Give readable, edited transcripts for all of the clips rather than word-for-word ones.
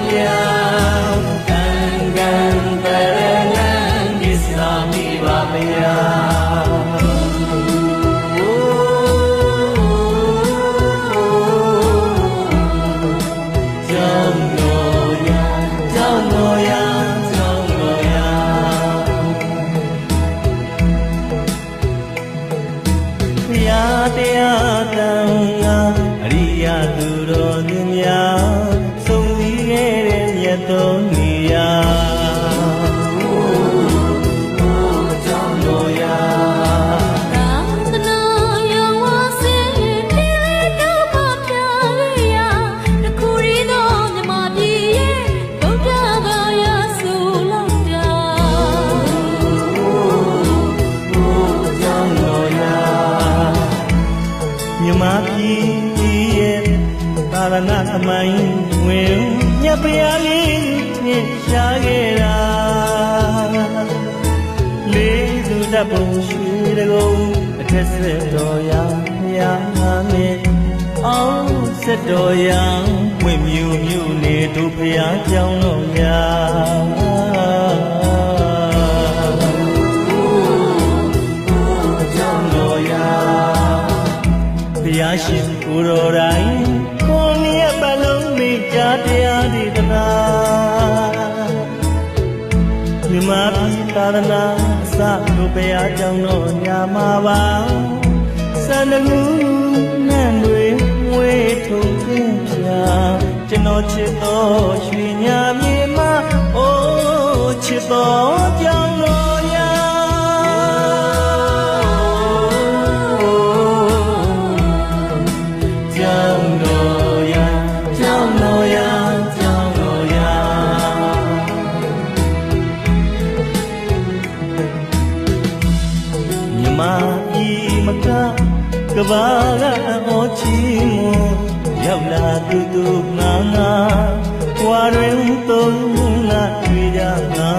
ဗျာကံကံပရဏံကိစ္ဆာမိပါဗျာတရားတန်ငါအရိယသူတော်သူများဆုံးစည်းခဲ့တဲ့မြတ်တော်နေရာကြောင့်တော်ရာသာသနာရောဝါစင်တိလေးတော့ပါပြရာတခုရီတော်မြမပြည်ရဲ့ဗုဒ္ဓဘာသာဆိုလောက်တာကြောင့်တော်ရာမြမပြည်ရဲ့သာရဏသမိုင်းဝင်မြတ်ဗျာလေးဖြင့်ရှားခဲ့တာလေးစုတတ်ပုံရွှေတကုံအထက်ဆက်တော်ရာဘုရားနဲ့အောင်ဆက်တော်ရာဝိမြူမြူနေတို့ဘုရားကြောင်းတော်ရာဘုရားရှင်ကိုယ်တော်တိုင်ကိုယ်မြတ်ပလုံးမိကြတရားဒီတနာမြမပြည်သာသနာအစတို့ဘုရားကြောင့်တော်ညာမှာပါစန္ဒမှုနန်းတွေဝေးထုံခင်းပြကျွန်တော်ချစ်တော်ရွှေညာမြေမှာအိုးချစ်တော်ကြောင့်တော်ညာကဘာအောချီမရောက်လာသူငါငါဝါရင်သုံးငါတွေ့ကြငါ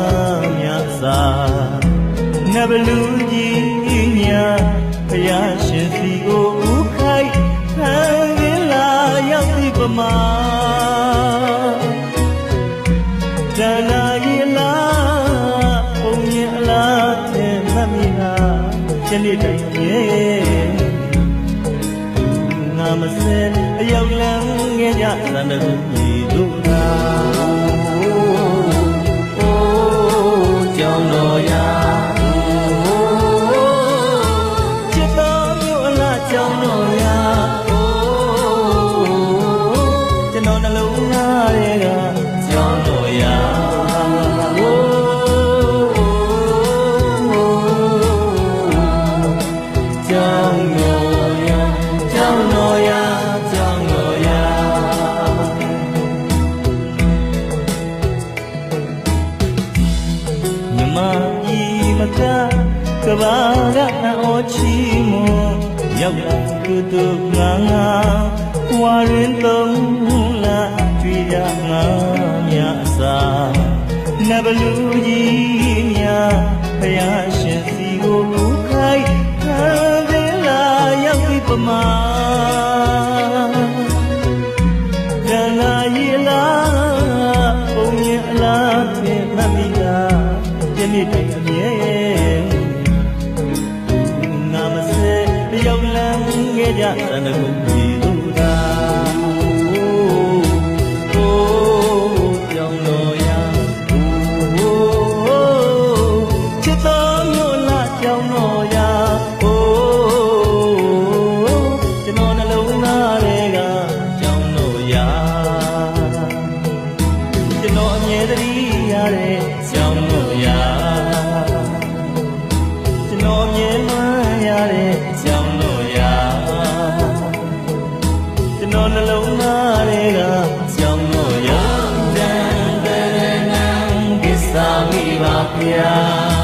မြတ်စာနဘလူကြီးညာဘုရားရှင်စီကိုဥခိုက်ခံရလာရောက်ဒီပမာဇာနာရီလာပုံရင်အလားတဲ့မမီဟာယနေ့တိုင်ရဲ့မစဲအရောက်လန်းငယ်ကြသန္တရုပ်ကြီးတို့သာအိုးကြောင်းတော်ရာချစ်တော်မြို့အလားကြောင်းတော်ရာအိုးကျွန်တော်နှလုံးသားတွေကကြောင်းတော်ရာအိုးကြောင်းတော်ရာကြောင်းတော်ရာကြောင်းတော်ရာမြမကြီးမကကဘာကအောချီမရောက်လာသူငါငါဝါရင်သုံးလာကြွေရငါမြအစာနဘလူကြီးညာဘုရားရှင်စီကိုလူခိုက်ခံရလာရောက်ဒီပမာဇာနာရီလာပုံရင်အလားဖြင့်မမီလာယနေ့တိုင်အမြဲငါမစဲရောက်လန်းငယ်ကြသန္တကုတ်ကြီးတို့သာအိုးကြောင်းတော်ရာအိုးချစ်တော်မြို့လားကြောင်းတော်ရာအိုးကျွန်တော်နှလုံးသားတွေကကြောင်းတော်ရာကျွန်တော်အမြဲတည်းရတဲ့ကြောင်းတော်ရာကျွန်တော်အမြဲမှန်းရတဲ့ကြောင်းတော်ရာကျွန်တော်နှလုံးသားတွေကကြောင်းတော်ရာတန်တရဏံကိစ္ဆာမိပါဗျာ